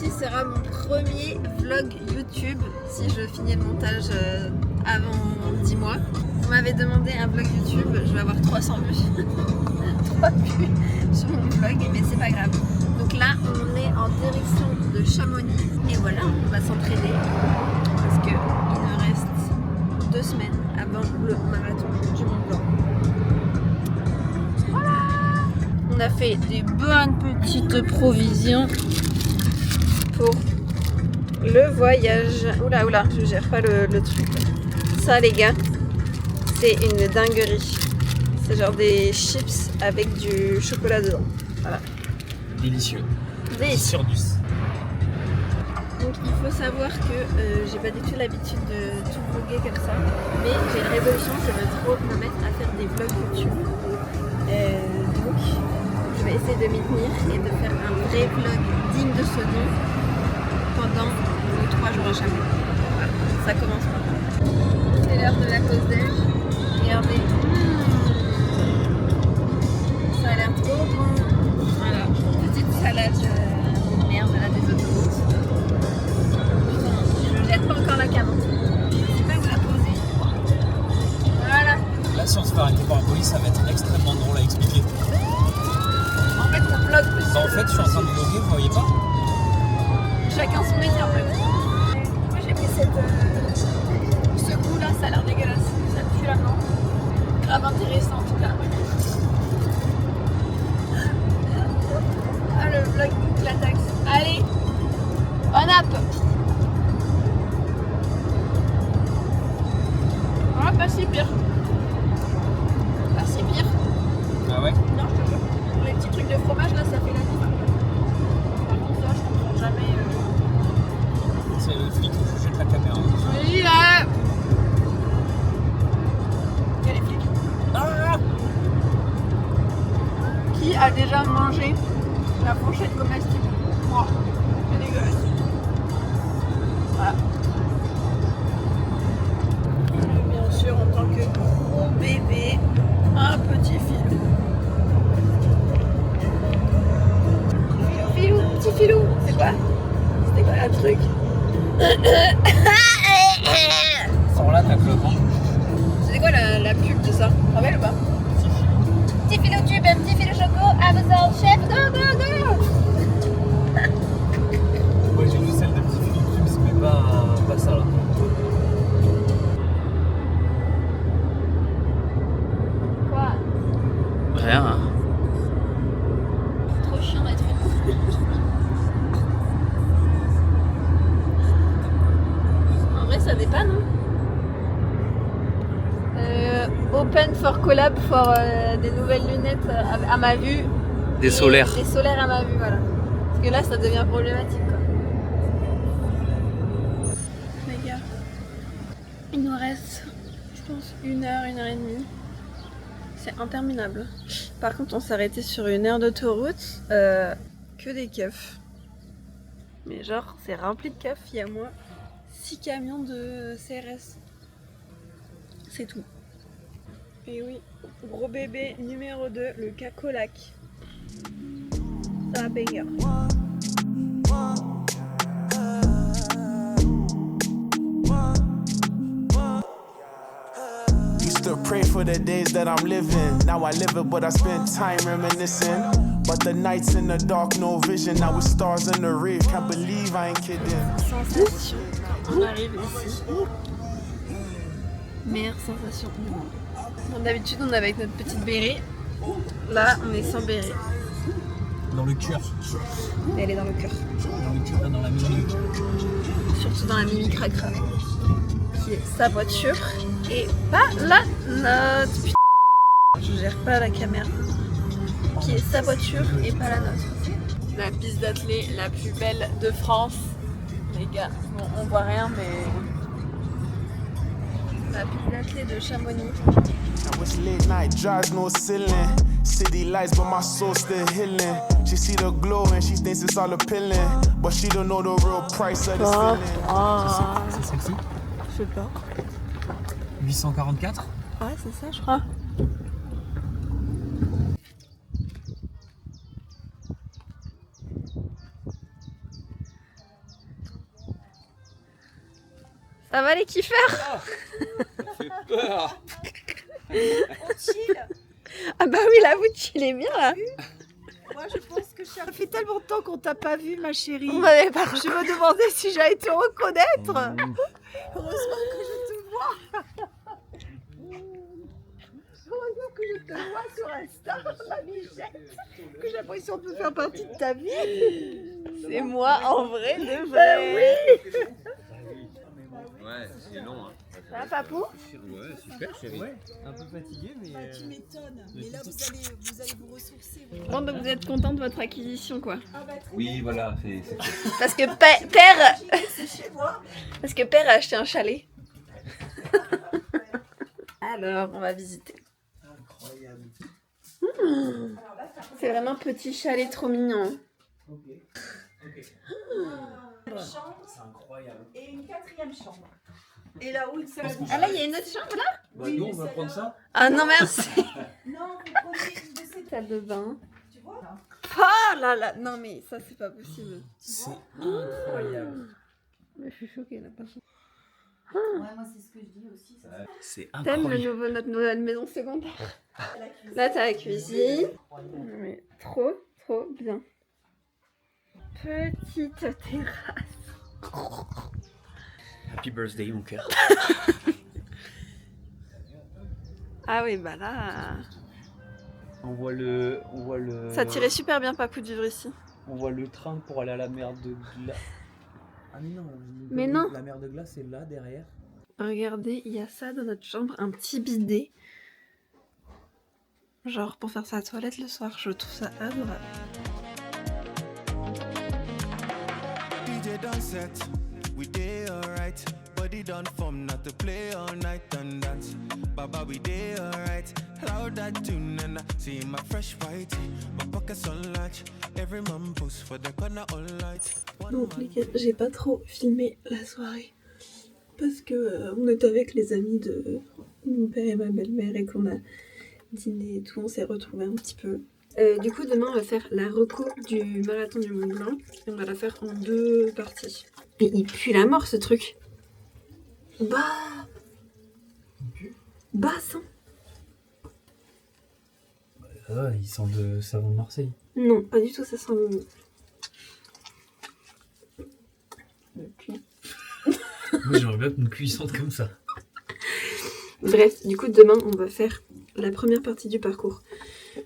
Celui-ci sera mon premier vlog YouTube si je finis le montage avant 10 mois. Vous m'avez demandé un vlog YouTube, je vais avoir 300 vues. 3 vues sur mon vlog, mais c'est pas grave. Donc là, on est en direction de Chamonix et voilà, on va s'entraîner parce qu'il nous reste 2 semaines avant le marathon du Mont Blanc. Voilà! On a fait des bonnes petites provisions pour le voyage. Oula, oula, je gère pas le truc. Ça, les gars, c'est une dinguerie. C'est genre des chips avec du chocolat dedans. Voilà. Délicieux. Délicieux. Sur du. Donc il faut savoir que j'ai pas du tout l'habitude de tout vlogger comme ça. Mais j'ai une résolution, je veux trop me mettre à faire des vlogs YouTube. Donc je vais essayer de m'y tenir et de faire un vrai vlog digne de ce nom pendant les 3 jours à Chamonix. Voilà, ça commence maintenant. C'est l'heure de la pause déj. Regardez. Ça a l'air trop bon. Voilà, petite salade de merde là des autoroutes. Putain, je jette pas encore la carte. Je sais pas où la poser. Voilà. Là, si on se fait arrêter par la police, ça va être extrêmement drôle à expliquer. En fait, on vlog plus. Bah, en fait, je suis en train de vlogger, vous voyez pas? Chacun son métier en fait. Moi j'ai pris ce goût là, ça a l'air dégueulasse. Ça pue la main. Grave intéressant en tout cas. Ah, le vlog de la taxe. Allez, on up. Ah, pas si pire. Pas si pire. Ah ouais? Non, je te jure. Les petits trucs de fromage là, ça fait la diff. Par contre, ça, je comprends jamais. C'est le flic, je jette la caméra. Oui, là. Il y a les flics. Ah! Qui a déjà mangé la fourchette comestible? Moi. C'est dégueulasse. Voilà. Et bien sûr, en tant que gros bébé, un petit filou. Filou, petit filou. C'est quoi? C'était quoi le truc? Sors là, t'as que le ventre. C'était quoi la pub de ça? Tu te rappelles ou pas? Petit filou tube, un petit filou choco, Amazon chef, go go go! Ouais, j'ai vu celle de petit Philippe, mais pas ça là. Quoi? Rien. Trop chiant d'être une. En vrai, ça dépanne, hein? Open for collab for des nouvelles lunettes à ma vue. Des solaires. Des solaires à ma vue, voilà. Parce que là, ça devient problématique, quoi. Les gars, il nous reste, je pense, 1 heure, 1 heure et demie. C'est interminable. Par contre, on s'est arrêté sur une aire d'autoroute, que des keufs. Mais genre, c'est rempli de keufs. Il y a moins 6 camions de CRS. C'est tout. Et oui, gros bébé numéro 2, le Cacolac. C'est un banger. Used to pray for the days that I'm living. Now I live it, but I spend time reminiscing. But the nights in the dark, no vision. Now with stars in the rear, can't believe I ain't kidding. Sensation. On arrive ici. Meilleure sensation du monde. Bon, d'habitude, on est avec notre petite béret. Là, on est sans béret. Dans le cœur. Et elle est dans le cœur. Dans le cœur, dans la minute. Surtout dans la Mimi Cracra. Qui est sa voiture et pas la nôtre. Putain, je gère pas la caméra. Qui est sa voiture et pas la nôtre. La piste d'athlée la plus belle de France. Les gars, bon, on voit rien, mais la piste d'athlée de Chamonix. Now it's late night, drives no ceiling. City lights, but my soul still healing. She see the glow and she thinks it's all appealing. But she don't know the real price of this feeling. C'est celle-ci? Je sais pas. 844? Ouais, c'est ça, je crois. Ça va les kiffeurs? Ça fait peur. On chill. Ah bah oui, là vous chillez bien là. Moi, je pense que ça fait tellement de temps qu'on t'a pas vu, ma chérie. Vous m'avez pas Je me demandais si j'allais te reconnaître. Heureusement que je te vois. Heureusement que je te vois sur Insta, ma bichette. Que j'ai l'impression de faire partie de ta vie. C'est moi en vrai de vrai. Ouais, c'est long. Hein. Ça va, papou? Ouais, super, chérie. Ouais, un peu fatigué, mais. Tu m'étonnes. Mais là, vous allez vous ressourcer. Bon, donc vous êtes content de votre acquisition quoi? Oui, voilà, c'est. Parce que père... C'est chez moi. Parce que père a acheté un chalet. Alors, on va visiter. Incroyable. C'est vraiment un petit chalet trop mignon. Chambre C'est incroyable. et une 4e chambre. Et là où il s'est Ah là, il y a une autre chambre là? Bah, nous, on va prendre ça. Ah non, merci. Non, vous prenez une de ces Salle de bain. tu vois. Ah là là, non mais ça c'est pas possible. C'est incroyable. Mais je suis choquée là, par contre. Ouais, moi, c'est ce que je dis aussi. Ça. C'est T'aimes incroyable. notre nouvelle maison secondaire? La cuisine. Là t'as la cuisine. Mais trop bien. Petite terrasse. Happy birthday, mon cœur. Ah oui, bah là... On voit le. Ça tirait super bien, papou, de vivre ici. On voit le train pour aller à la mer de glace. Ah mais non, Mais non. La mer de glace est là derrière. Regardez, il y a ça dans notre chambre, un petit bidet. Genre pour faire sa toilette le soir, je trouve ça adorable. DJ done set, we day alright. Body done form not to play all night and dance. Baba we day alright. Loud that tune and I see my fresh white. My pockets on latch. Every man post for the corner all light. Donc les gars, j'ai pas trop filmé la soirée. Parce que on était avec les amis de mon père et ma belle-mère et qu'on a dîné et tout, on s'est retrouvés un petit peu. Du coup, demain, on va faire la reco du marathon du Mont Blanc. Et on va la faire en 2 parties. Et il pue la mort, ce truc. Bah... Basse, hein. Ah, il sent de savon de Marseille. Non, pas du tout, ça sent le... cul. Moi, j'aimerais bien que mon cul il sente comme ça. Bref, du coup, demain, on va faire la première partie du parcours.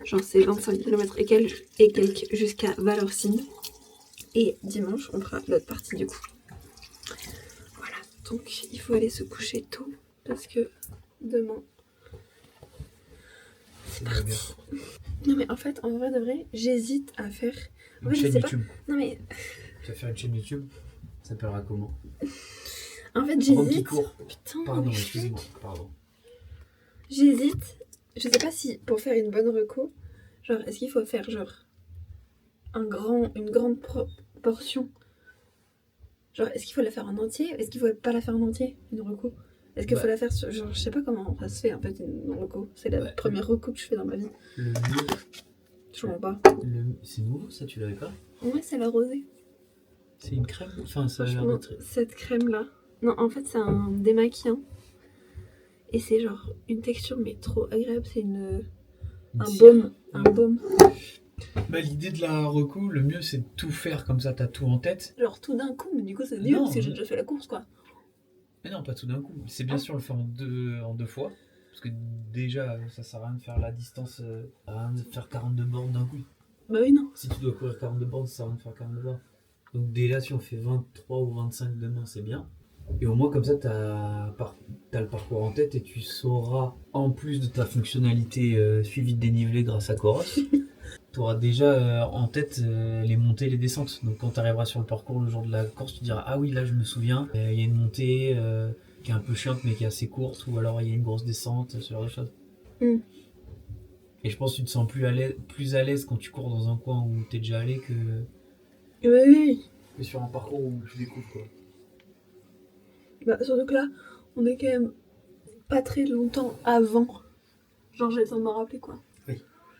Genre, c'est 25 km et quelques jusqu'à Valorcine. Et dimanche, on fera l'autre partie du coup. Voilà, donc il faut aller se coucher tôt. Parce que demain, c'est parti. Non mais en fait, en vrai de vrai, j'hésite à faire... En Une fait, je chaîne sais pas... YouTube. Non mais... Tu vas faire une chaîne YouTube. Ça s'appellera comment? En fait, Pendant qu'il j'hésite... court. Putain, Pardon, mais excusez-moi. Pardon. j'hésite. Je sais pas si pour faire une bonne reco, genre est-ce qu'il faut faire genre une grande portion. Genre est-ce qu'il faut la faire en entier? Est-ce qu'il faut pas la faire en entier, une reco? Est-ce qu'il faut la faire sur... Genre je sais pas comment ça se fait en fait une reco. C'est la première reco que je fais dans ma vie. Le mieux. Je comprends pas. C'est nouveau ça, tu l'avais pas? Ouais, c'est la rosée. C'est une crème? Enfin, ça a l'air Franchement, d'être. cette crème là. Non, en fait c'est un démaquillant. Et c'est genre une texture mais trop agréable. C'est un baume. Un baume. Bah, l'idée de la reco, le mieux c'est de tout faire comme ça, t'as tout en tête. Genre tout d'un coup, mais du coup c'est nul Non, parce que j'ai mais- déjà fait la course quoi. Mais non, pas tout d'un coup. C'est bien sûr le faire en deux fois. Parce que déjà, ça sert à rien de faire la distance, à rien de faire 42 bornes d'un coup. Bah oui, non. Si tu dois courir 42 bornes, ça sert à rien de faire 42 bornes. Donc déjà, si on fait 23 ou 25 demain, c'est bien. Et au moins, comme ça, t'as le parcours en tête et tu sauras, en plus de ta fonctionnalité suivi de dénivelé grâce à Coros, tu auras déjà en tête les montées et les descentes. Donc quand tu arriveras sur le parcours le jour de la course, tu diras « Ah oui, là, je me souviens, il y a une montée qui est un peu chiante mais qui est assez courte, ou alors il y a une grosse descente, ce genre de choses. Mm. Et je pense que tu te sens plus à l'aise quand tu cours dans un coin où tu es déjà allé que Oui. sur un parcours où tu découvres, quoi. Bah surtout que là, on est quand même pas très longtemps avant. Genre j'ai le temps de m'en rappeler quoi. Oui.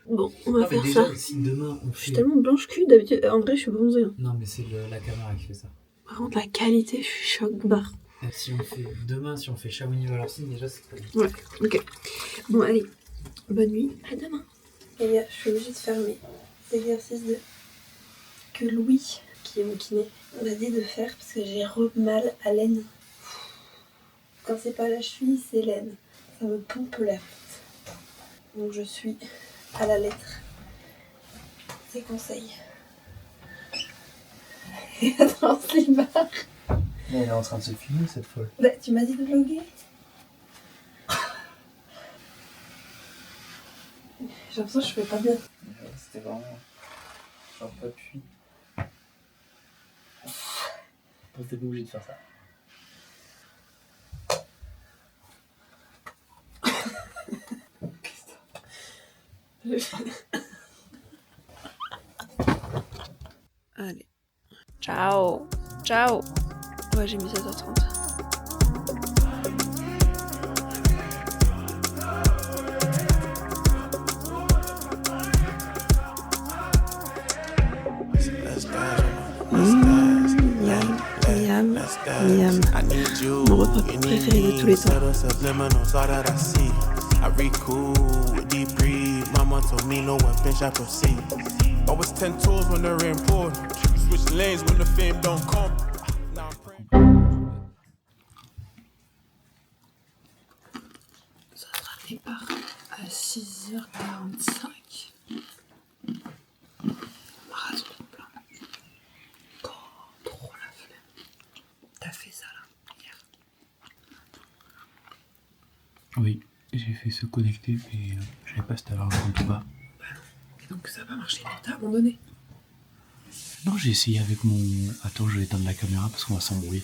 Bon, on va Non, mais faire déjà, ça. si demain on Je suis fait... tellement blanche cul d'habitude. En vrai, je suis bronzée. Hein. Non, mais c'est la caméra qui fait ça. Par contre, la qualité, je suis choc barre. Si on fait Chamonix-Valorcine, déjà c'est pas bien. Ouais, ok. Bon, allez, bonne nuit, à demain. Les gars, je suis obligée de faire mes exercices que Louis, qui est mon kiné, m'a dit de faire parce que j'ai mal à l'aine. Quand c'est pas la cheville, c'est l'aine. Ça me pompe l'air. Donc je suis à la lettre ses conseils. Et attends, slibard. Mais elle est en train de se filmer cette fois. Bah, tu m'as dit de vlogger. J'ai l'impression que je fais pas bien. C'était vraiment genre pas puis. T'es pas obligé de faire ça. Allez. Ciao. Ciao. Ouais, j'ai mis 16h30. Miam. Mon repas préféré de tous les temps. I read cool, deep breathe. Mama told me no one pinch I proceed. Always 10 toes when they're important. Switch lanes when the fame don't come. Now I'm praying. Ça sera départ à 6h45. Marathon de plein. Oh, trop la flemme. T'as fait ça là, hier? Oui, j'ai fait se connecter, mais je savais pas si t'avais un compte ou pas. Et donc ça n'a pas marché, t'as abandonné? Non, j'ai essayé avec mon... Attends, je vais éteindre la caméra parce qu'on va s'embrouiller.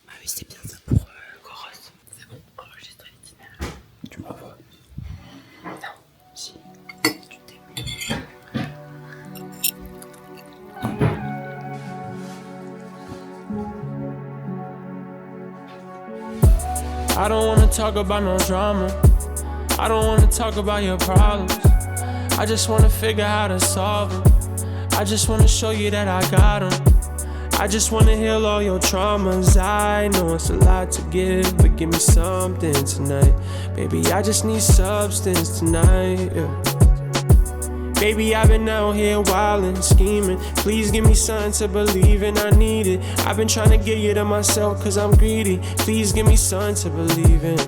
Ah oui, c'est bien ça pour Coros. C'est bon, enregistre l'itinéraire. Tu m'as pas. Non, si. Tu t'es. I don't wanna talk about no drama. I don't wanna talk about your problems. I just wanna figure how to solve them. I just wanna show you that I got them. I just wanna heal all your traumas. I know it's a lot to give, but give me something tonight. Baby, I just need substance tonight, yeah. Baby, I've been out here wildin', scheming. Please give me something to believe in, I need it. I've been trying to get you to myself cause I'm greedy. Please give me something to believe in.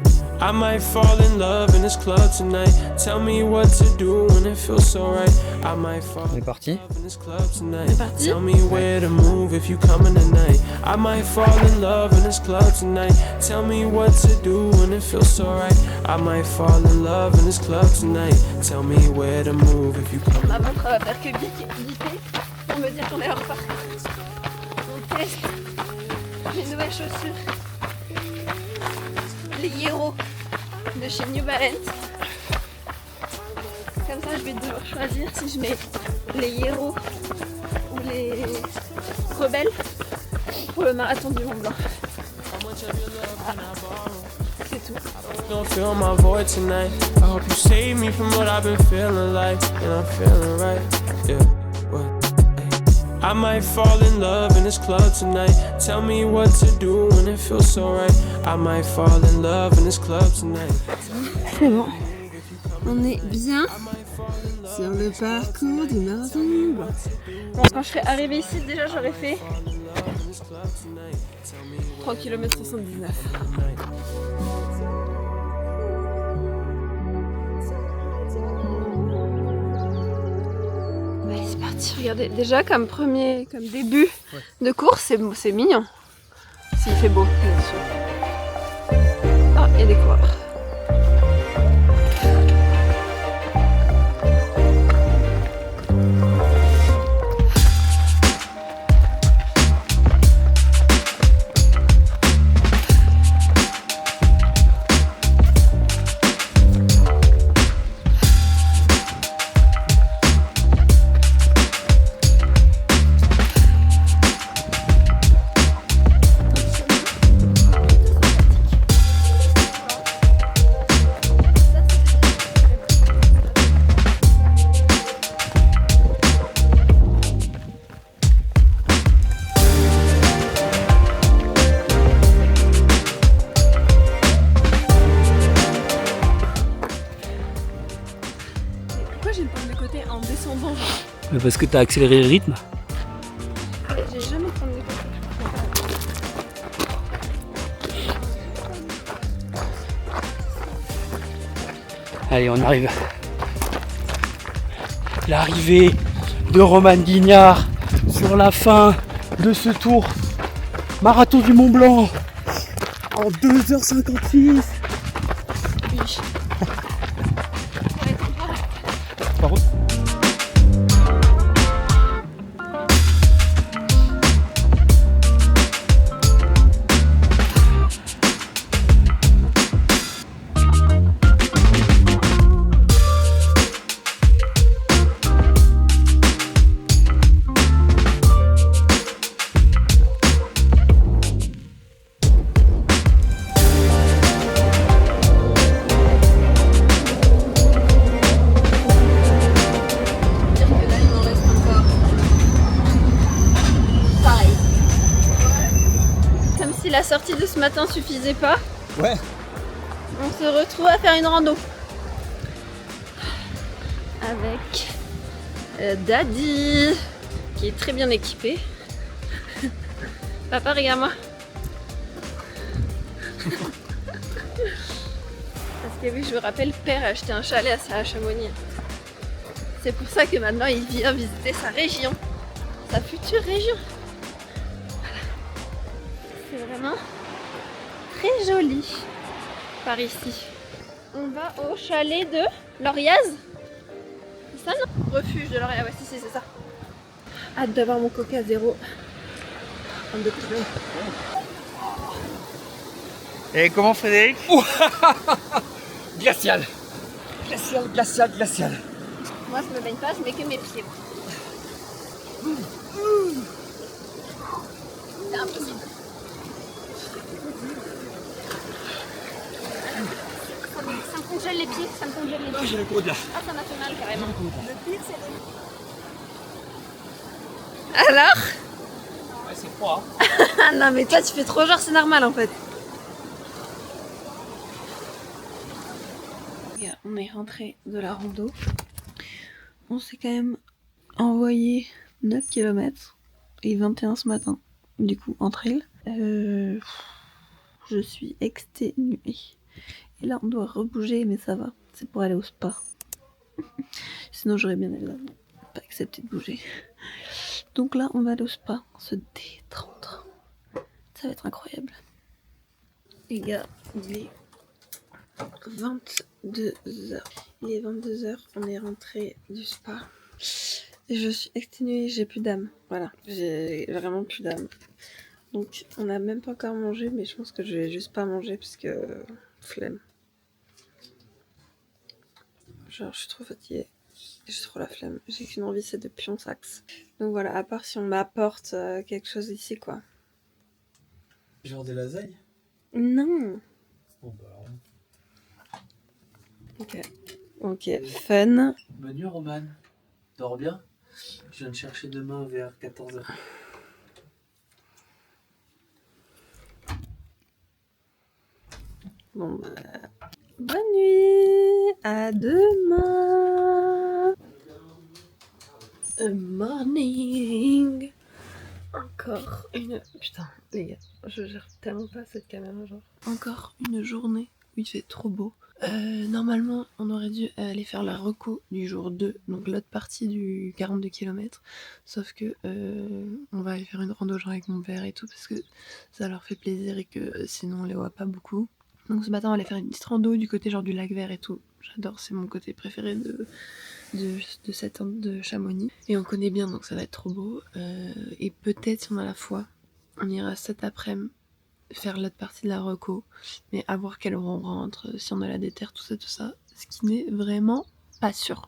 I might fall in love in this club tonight. Tell me what to do when it feels so right. I might fall in love in this club tonight. Tell me where to move if you coming tonight. I might fall in love in this club tonight. Tell me what to do when it feels so right. I might fall in love in this club tonight. Tell me where to move if you coming. Ma montre va faire que biper pour me dire qu'on est en retard. On teste mes nouvelles chaussures. Les Hero de chez New Balance. Comme ça, je vais devoir choisir si je mets les Hero ou les Rebelles pour le marathon du Mont Blanc. C'est tout. Don't feel my void tonight. I hope you save me from what I've been feeling like. And I'm feeling right, yeah, what? I might fall in love in this club tonight. Tell me what to do when it feels so right. I might fall in love in this club tonight. C'est bon. On est bien sur le parcours du marathon du Mont Blanc. Bon, quand je serai arrivée ici, déjà j'aurais fait 3 km 79. Allez, c'est parti. Regardez, déjà comme début de course, c'est mignon. S'il fait beau, bien sûr. Ah, il y a des coureurs. Mais parce que t'as accéléré le rythme. J'ai jamais prendre des photos. Allez, on arrive. L'arrivée de Roman Guignard sur la fin de ce tour marathon du Mont Blanc en 2h56. Oui. Par contre, Dire que là, il m'en reste encore. Pareil. Comme si la sortie de ce matin suffisait pas. Ouais. On se retrouve à faire une rando. Avec Daddy, qui est très bien équipé. Papa, regarde-moi. Parce que oui, je vous rappelle, Père a acheté un chalet à Chamonix. C'est pour ça que maintenant il vient visiter sa région, sa future région. Voilà. C'est vraiment très joli par ici. On va au chalet de Lauriaz. C'est ça, non? Refuge de Lauriaz, ouais, si, c'est ça. Hâte d'avoir mon coca zéro. En 2 kilos. Et comment Frédéric? glacial. Glacial. Moi, je me baigne pas, je mets que mes pieds. C'est impossible. Ça me congèle les pieds, ça me congèle les pieds. J'ai le coude là. Ah, ça m'a fait mal carrément. Le pire, c'est le... Alors? Ouais, c'est froid. Ah non, mais toi, tu fais trop genre, c'est normal en fait. Regarde, on est rentré de la rando. On s'est quand même envoyé 9 km et 21 ce matin. Du coup, entre elles. Je suis exténuée. Et là, on doit rebouger, mais ça va. C'est pour aller au spa. Sinon, j'aurais bien évidemment pas accepté de bouger. Donc là, on va aller au spa, se détendre. Ça va être incroyable. Les gars, il est 22h. Il est 22h, on est rentré du spa. Et je suis exténuée, j'ai plus d'âme. Voilà, j'ai vraiment plus d'âme. Donc, on n'a même pas encore mangé, mais je pense que je vais juste pas manger parce que flemme. Genre, je suis trop fatiguée. J'ai trop la flemme. J'ai qu'une envie, c'est de pionsax. Donc voilà, à part si on m'apporte quelque chose ici, quoi. Genre des lasagnes? Non. Bon bah. Ok, fun. Bonne nuit Roman. Dors bien. Je viens te chercher demain vers 14h. Bon bah... Bonne nuit. À demain. Morning. Encore une... Putain, les gars, je gère tellement pas cette caméra, genre. Encore une journée où il fait trop beau. Normalement, on aurait dû aller faire la reco du jour 2, donc l'autre partie du 42 km. Sauf que on va aller faire une rando genre avec mon père et tout, parce que ça leur fait plaisir et que sinon on les voit pas beaucoup. Donc ce matin, on va aller faire une petite rando du côté genre du lac vert et tout. J'adore, c'est mon côté préféré de Chamonix. Et on connaît bien, donc ça va être trop beau. Et peut-être, si on a la foi, on ira cet après-midi faire l'autre partie de la reco, mais à voir quelle heure on rentre, si on a la déterre, tout ça, ce qui n'est vraiment pas sûr.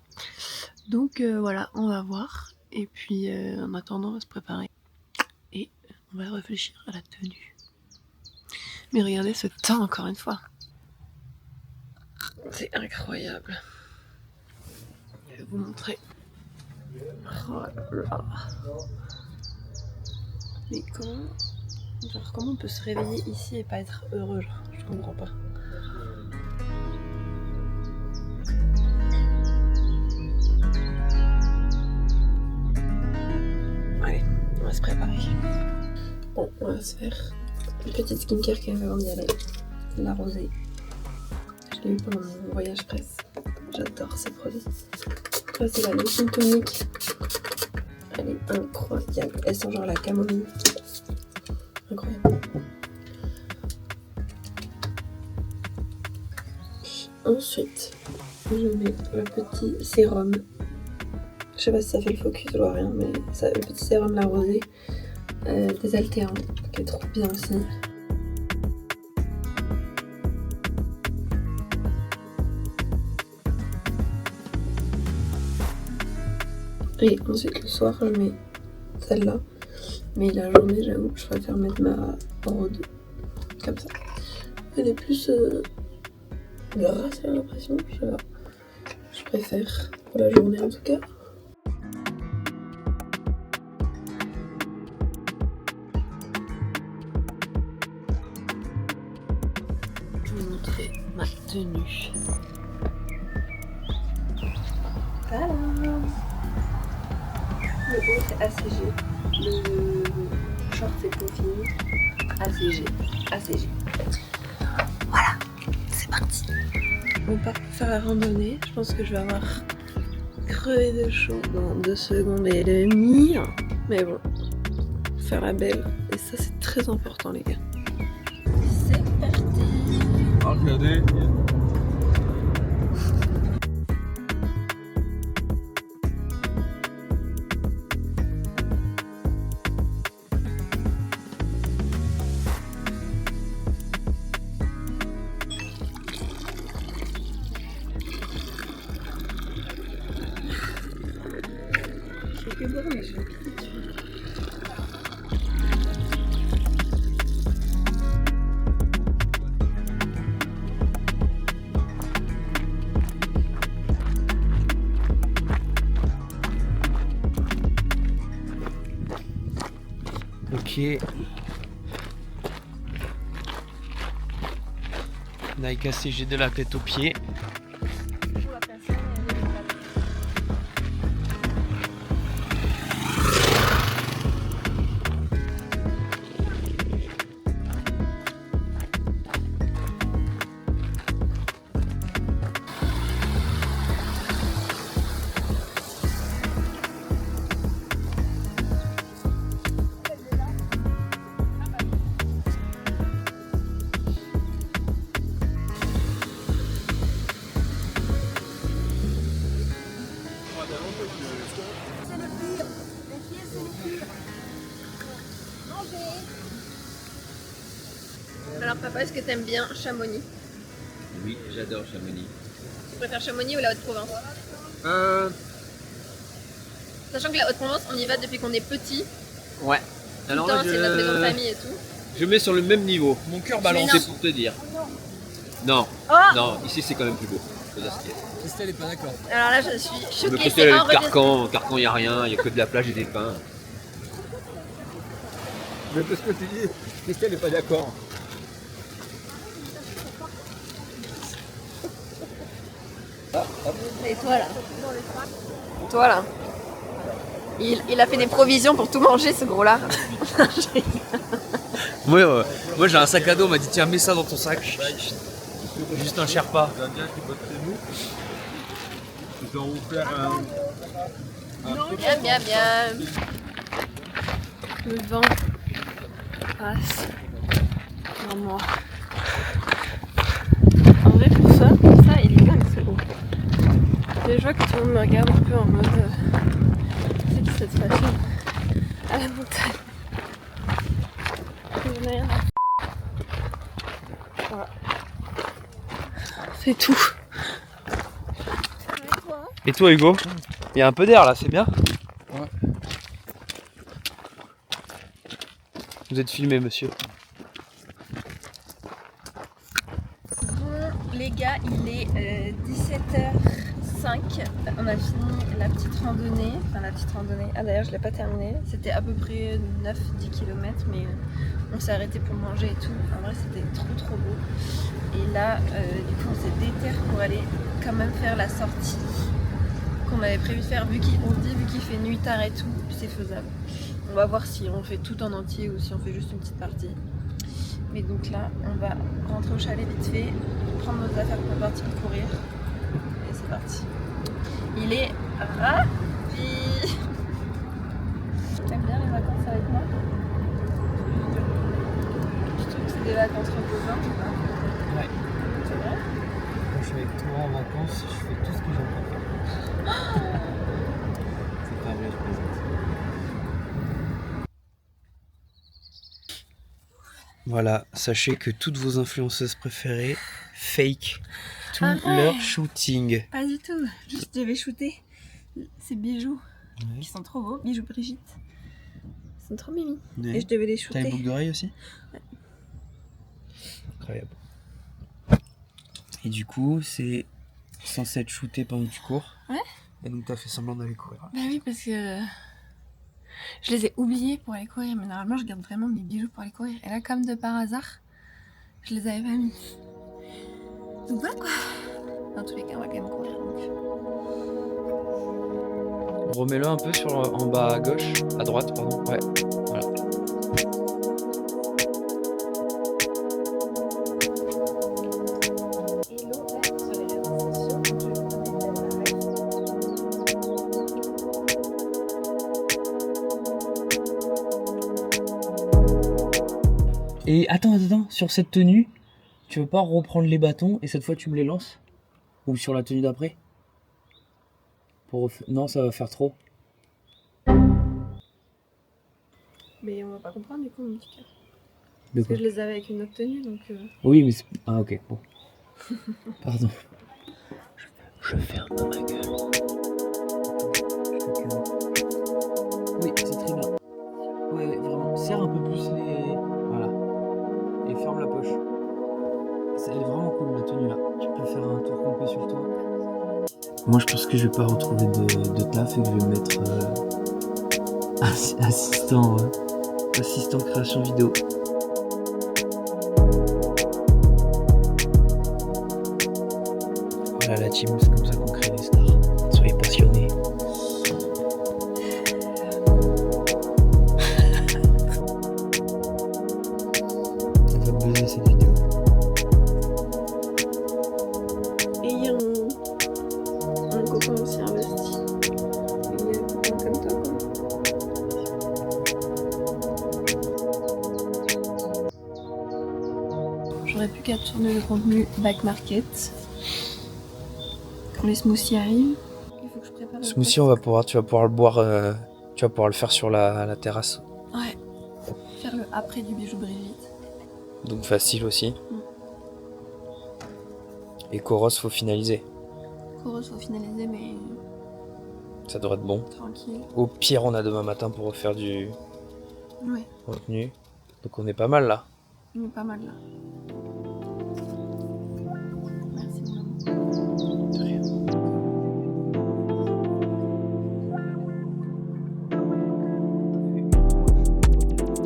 Donc voilà, on va voir, et puis en attendant, on va se préparer, et on va réfléchir à la tenue. Mais regardez ce temps, encore une fois. C'est incroyable. Je vais vous montrer. Oh là là. Mais comment on peut se réveiller ici et pas être heureux, genre, je comprends pas. va se faire une petite skincare quand même avant d'y aller. La rosée. Je l'ai eu pendant mon voyage presse. J'adore ces produits. Là c'est la lotion tonique. Elle est incroyable. Elle sent genre la camomille. Incroyable. Ensuite, je mets le petit sérum. Je sais pas si ça fait le focus, je vois rien, mais ça, le petit sérum La Rosée désaltérant, qui est trop bien aussi. Et ensuite le soir, je mets celle-là. Mais la journée, j'avoue que je préfère mettre ma Rode comme ça. Elle est plus grasse, j'ai l'impression, je sais pas. Je préfère pour la journée en tout cas. Je vais vous montrer ma tenue. Voilà. Le haut c'est ACG, le short c'est Peaufine, ACG. Voilà, c'est parti. On part faire la randonnée, je pense que je vais avoir crevé de chaud dans 2 secondes et demie. Mais bon, faire la belle, et ça c'est très important les gars. C'est parti. Regardez. Que bon, mais je... Ok. Nike ACG de la tête aux pieds. Alors papa, est-ce que t'aimes bien Chamonix? Oui, j'adore Chamonix. Tu préfères Chamonix ou la Haute-Provence? Sachant que la Haute-Provence, on y va depuis qu'on est petit. Ouais. Alors là, C'est notre maison de famille et tout. je mets sur le même niveau. Mon cœur balance. C'est pour te dire. Non, Oh non, ici c'est quand même plus beau. Faut dire ce qu'il y a. Christelle est pas d'accord. Alors là, je suis Le choquée. côté C'est un le Carcan, il n'y a rien, il n'y a que de la plage et des pins. Mais parce que tu dis, Christelle n'est pas d'accord. Et toi là? Toi là? Il a fait des provisions pour tout manger ce gros là. Moi j'ai un sac à dos, on m'a dit tiens mets ça dans ton sac. Juste un Sherpa. Bien, bien, bien. Le vent passe dans moi. En vrai, pour ça, il est dingue ce haut. Et je vois que tout le monde me regarde un peu en mode c'est qui cette façon à la montagne. J'en ai rien à f***. Voilà. C'est tout. Et toi Hugo? Il y a un peu d'air là, c'est bien? Ouais. Vous êtes filmé monsieur. Bon les gars, il est 17h05. On a fini la petite randonnée. Ah d'ailleurs je l'ai pas terminée. C'était à peu près 9-10 km mais on s'est arrêté pour manger et tout. En vrai c'était trop beau. Et là du coup on s'est déterre pour aller quand même faire la sortie qu'on avait prévu de faire vu qu'il fait nuit tard et tout, c'est faisable. On va voir si on fait tout en entier ou si on fait juste une petite partie. Mais donc là, on va rentrer au chalet vite fait, prendre nos affaires pour partir courir. Et c'est parti. Il est ravi. T'aimes bien les vacances avec moi? Tu trouves que c'est des vacances reposantes ou pas? Ouais. C'est vrai? Quand je suis avec toi en vacances, je fais tout ce que j'aime pas faire. C'est pas vrai, je plaisante. Voilà, sachez que toutes vos influenceuses préférées fake tout leur shooting. Pas du tout. Juste, je devais shooter ces bijoux Ouais. qui sont trop beaux. Bijoux Brigitte. Ils sont trop mimi. Ouais. Et je devais les T'as les shooter. boucles d'oreilles aussi? Ouais. Incroyable. Et du coup, c'est censé être shooté pendant que tu cours. Ouais. Et donc t'as fait semblant d'aller courir. Bah oui, parce que je les ai oubliés pour aller courir. Mais normalement, je garde vraiment mes bijoux pour aller courir. Et là, comme de par hasard, je les avais pas mis. Donc voilà quoi. Dans tous les cas, on va quand même courir. Donc. Remets-le un peu en bas à gauche, à droite, pardon. Ouais, voilà. Et attends, sur cette tenue, tu veux pas reprendre les bâtons et cette fois tu me les lances? Ou sur la tenue d'après? Non, ça va faire trop. Mais on va pas comprendre du coup, mon petit cœur. De Parce quoi? que je les avais avec une autre tenue, donc... Oui, mais c'est... Ah, ok, bon. Pardon. Je ferme ma gueule. Oui, c'est très bien. Ouais, vraiment. Serre un peu plus les... Voilà. Et ferme la poche. Elle est vraiment cool, la tenue, là. Tu peux faire un tour complet sur toi. Moi, je pense que je vais pas retrouver de taf et que je vais me mettre assistant création vidéo. Voilà la team, c'est comme ça qu'on crée des stars. Soyez passionnés. Ça va buzzer cette vidéo. Et il y a un copain aussi investi. Il y a un copain comme toi, quoi. J'aurais pu qu'à tourner le contenu back market. Quand les smoothies arrivent, il faut que je prépare le Smoothie, post. tu vas pouvoir le boire, tu vas pouvoir le faire sur la terrasse. Ouais. Faire le après du bijou Brigitte. Donc facile aussi. Mm. Et Coros, faut finaliser. Chorus, faut finaliser, mais Ça devrait être bon. tranquille. Au pire, on a demain matin pour refaire du Ouais, contenu. Donc on est pas mal là. on est pas mal là. Merci, mon amour. De rien.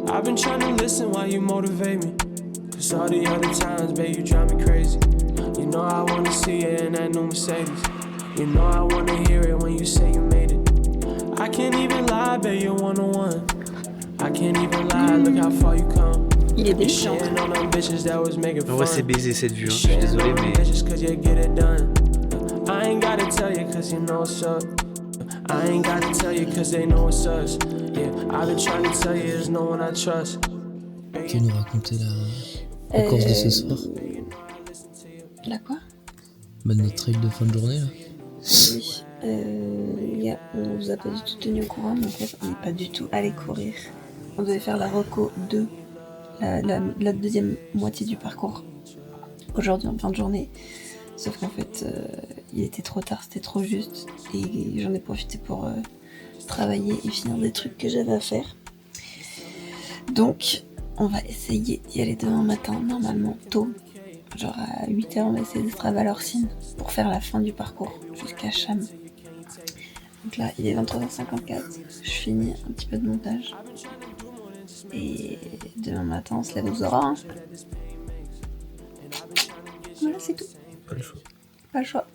I've been trying to listen while you motivate me. Cause all the other times, babe, you drive me crazy. You know I wanna see you in that new Mercedes. You know I wanna hear it when you say you made it. I can't even lie, babe, you're one on one. I can't even lie, look how far you come. Il est You déchirant. shitting on them bitches that was making En fun. vrai, c'est baisé cette vue. Hein. Je suis Shitting désolé, on them mais bitches 'cause you get it done. I ain't gotta tell you 'cause you know what's up. I ain't gotta tell you 'cause they know it's us. Yeah, I've been trying to tell you there's no one I trust. tu veux nous raconter la course de ce soir? La quoi? Notre trail de fin de journée là. Oui. On vous a pas du tout tenu au courant, mais en fait, on n'est pas du tout allé courir. On devait faire la reco 2, la deuxième moitié du parcours, aujourd'hui en fin de journée. Sauf qu'en fait, il était trop tard, c'était trop juste. Et j'en ai profité pour travailler et finir des trucs que j'avais à faire. Donc, on va essayer d'y aller demain matin, normalement tôt. Genre à 8h, on va essayer d'être à Valorcine pour faire la fin du parcours jusqu'à Cham. Donc là, il est 23h54, je finis un petit peu de montage. Et demain matin, on se lève aux aurores. Hein. Voilà, c'est tout. Pas le choix. Pas le choix.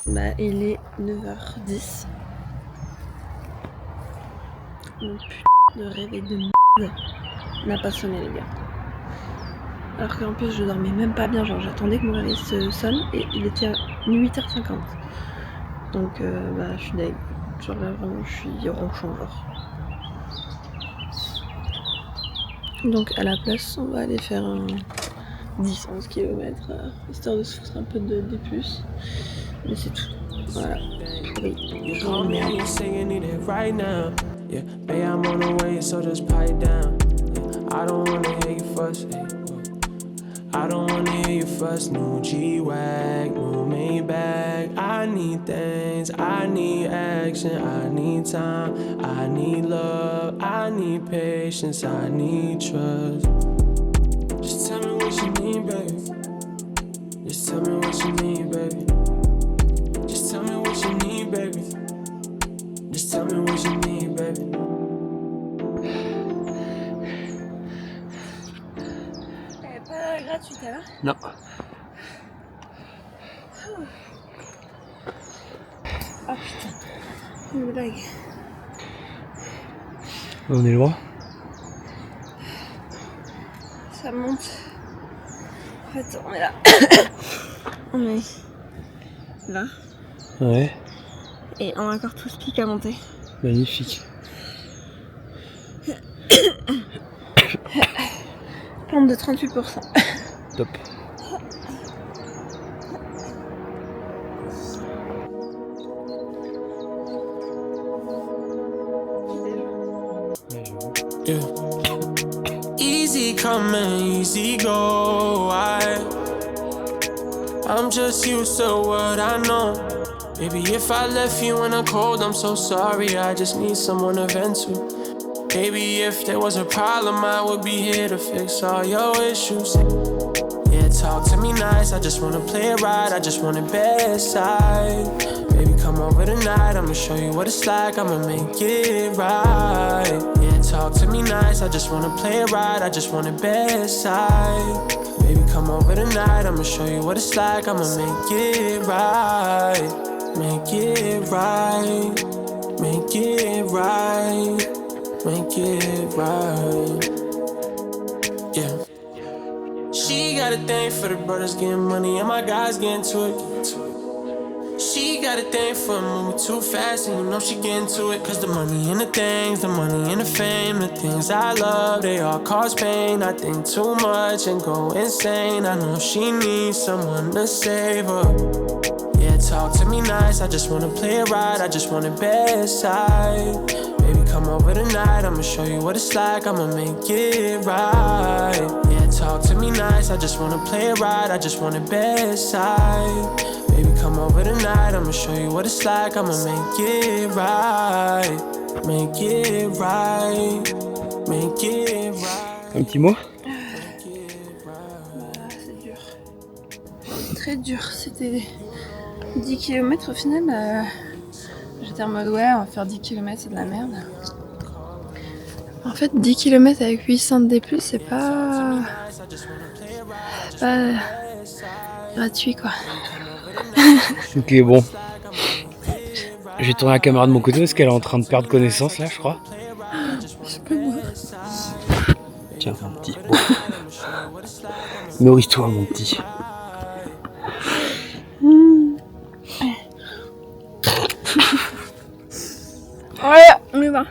Bah, il est 9h10. Oh putain, de réveil de merde n'a pas sonné, les gars. Alors qu'en plus je dormais même pas bien, genre j'attendais que mon réveil se sonne et il était 8h50. Donc bah je suis deg. Genre là vraiment je suis ronchon genre. Donc à la place on va aller faire un 10-11 km histoire de se foutre un peu des puces. Mais c'est tout. Voilà. Oui. You call me and you say you need it right now. Yeah, babe, I'm on the way, so just pipe down. Yeah, I don't wanna hear you fuss. Hey, I don't wanna hear you fuss. New G-Wag, new Maybach. I need things, I need action, I need time, I need love, I need patience, I need trust. Just tell me what you need, baby. Just tell me what you need, baby. Just tell me what you need, baby. Just tell me what you need, baby. Elle est pas gratuite alors? Non. Oh putain, une blague. On est loin. Ça monte. En fait, on est là. On est là. Ouais, Et on a encore tout ce pic à monter. magnifique. Pente de 38%. Top. Yeah. Easy come and easy go. I'm just used to what I know. Baby, if I left you in the cold, I'm so sorry. I just need someone to vent to. Baby, if there was a problem, I would be here to fix all your issues. Yeah, talk to me nice. I just wanna play it right. I just want it bedside. Baby, come over tonight. I'ma show you what it's like. I'ma make it right. Yeah, talk to me nice. I just wanna play it right. I just want it bedside. Baby, come over tonight. I'ma show you what it's like. I'ma make it right. Make it right. Make it right. Make it right. Yeah. She got a thing for the brothers getting money, and my guys getting to it. She got a thing for moving too fast, and you know she getting to it. Cause the money and the things, the money and the fame, the things I love, they all cause pain. I think too much and go insane. I know she needs someone to save her. Yeah, talk to me nice, I just wanna play it right. I just want it bedside. Baby, come over tonight, I'ma show you what it's like. I'ma make it right. Yeah, talk to me nice, I just wanna play it right. I just want it bedside. Baby, come over tonight, I'ma show you what it's like. I'ma make it right. Make it right. Make it right. Un petit mot? C'est dur. Très dur. C'était 10 km au final. J'étais en mode ouais, on va faire 10 km, c'est de la merde. En fait, 10 km avec 800 de D+, c'est pas gratuit quoi. Ok, bon. Je vais tourner la caméra de mon côté parce qu'elle est en train de perdre connaissance là, je crois. Je peux mourir. Tiens, mon petit. Bon. Nourris-toi, mon petit. Ouais, on y va.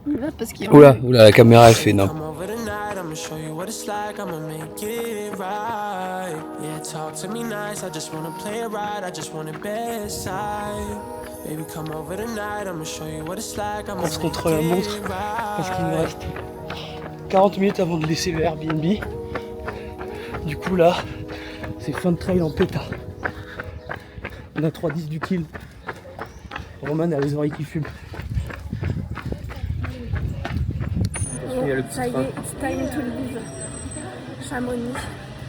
On y va parce qu'il y a... Oula, la caméra elle fait non. Come over tonight, I'ma show you what it's like. I'ma make it right. Yeah, talk to me nice. I just wanna play it right. I just want it bedside. Baby, come over tonight. I'ma show you what it's like. I'ma On se contre la make montre it right. parce qu'il nous reste 40 minutes avant de laisser le Airbnb. Du coup là, c'est fin de trail en pétard. On a 3,10 du kill. Roman a les oreilles qui fument. Ça y est, it's time to leave Chamonix.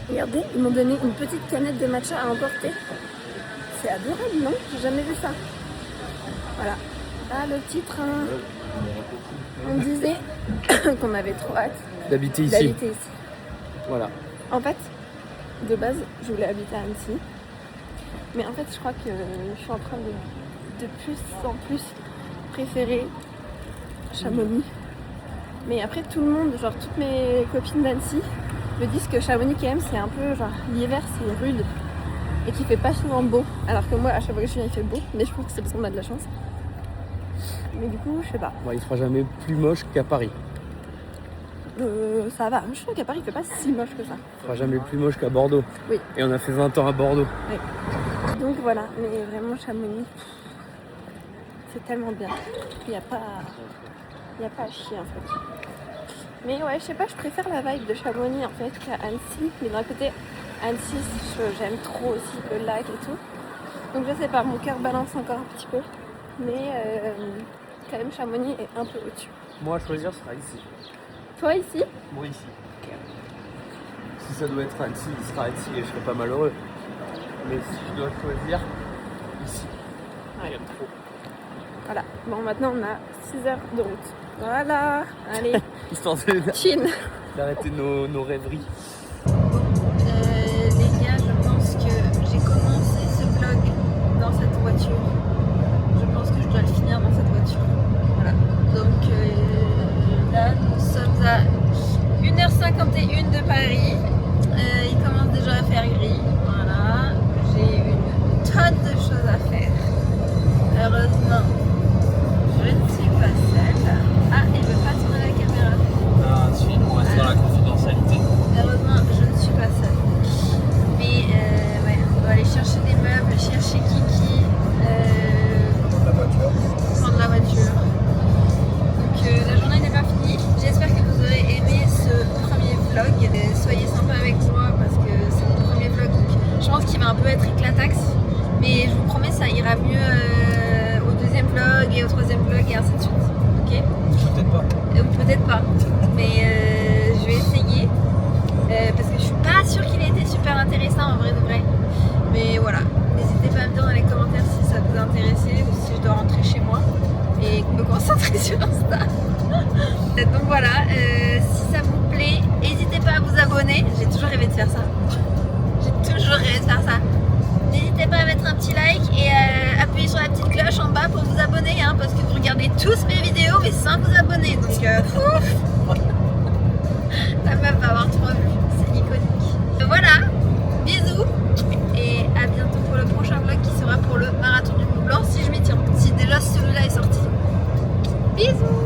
Regardez, ils m'ont donné une petite canette de matcha à emporter. C'est adorable, non? J'ai jamais vu ça. Voilà. Ah, le petit train. On disait qu'on avait trop hâte D'habiter ici. d'habiter ici. Voilà. En fait, de base, je voulais habiter à Annecy. Mais en fait, je crois que je suis en train de plus en plus préférer Chamonix Mais après tout le monde, genre toutes mes copines d'Annecy me disent que Chamonix quand même c'est un peu genre l'hiver c'est rude et qu'il fait pas souvent beau. Alors que moi à chaque fois que je viens il fait beau, mais je trouve que c'est parce qu'on a de la chance. Mais du coup je sais pas. Bon, il sera jamais plus moche qu'à Paris. Ça va, je trouve qu'à Paris il fait pas si moche que ça. Il sera jamais plus moche qu'à Bordeaux. Oui. Et on a fait 20 ans à Bordeaux. Donc voilà, mais vraiment Chamonix, c'est tellement bien. Il n'y a pas à chier en fait. Mais ouais, je sais pas, je préfère la vibe de Chamonix en fait qu'à Annecy. Mais d'un côté, Annecy, j'aime trop aussi le lac et tout. Donc je sais pas, mon cœur balance encore un petit peu. Mais quand même Chamonix est un peu au-dessus. Moi, à choisir, ce sera ici. Toi ici? Moi, ici. Si ça doit être Annecy, il sera Annecy et je serai pas malheureux. Mais si je dois choisir, ici. Ah, j'aime trop. Voilà, bon maintenant on a 6 heures de route. Voilà, allez, Histoire chill. d'arrêter nos rêveries. Les gars, je pense que j'ai commencé ce vlog dans cette voiture. Je pense que je dois le finir dans cette voiture. Voilà, donc là nous sommes à 1h51 de Paris. Il commence déjà à faire gris. Voilà, j'ai une tonne de choses à faire. Heureusement, je ne suis pas seule. Ah, il veut pas tourner la caméra. Ah, suis-moi, c'est dans la confidentialité. Heureusement, je ne suis pas seule. Mais ouais, on doit aller chercher des meubles, chercher Kiki, prendre la voiture. Donc la journée n'est pas finie. J'espère que vous aurez aimé ce premier vlog. Soyez sympa avec moi parce que c'est mon premier vlog. Donc je pense qu'il va un peu être éclataxe. Mais je vous promets, ça ira mieux au deuxième vlog et au troisième vlog et ainsi de suite. Ok ? Peut-être pas. Peut-être pas. Mais je vais essayer. Parce que je suis pas sûre qu'il ait été super intéressant en vrai de vrai. Mais voilà. N'hésitez pas à me dire dans les commentaires si ça vous a intéressé ou si je dois rentrer chez moi et me concentrer sur Insta. Donc voilà. Si ça vous plaît, n'hésitez pas à vous abonner. J'ai toujours rêvé de faire ça. J'ai toujours rêvé de faire ça. N'hésitez pas à mettre un petit like et appuyer sur la petite cloche en bas pour vous abonner hein, parce que vous regardez tous mes vidéos mais sans vous abonner donc la meuf va avoir 3 vues, c'est iconique. Voilà, bisous et à bientôt pour le prochain vlog qui sera pour le marathon du Mont Blanc si je m'y tiens, si déjà celui-là est sorti. Bisous.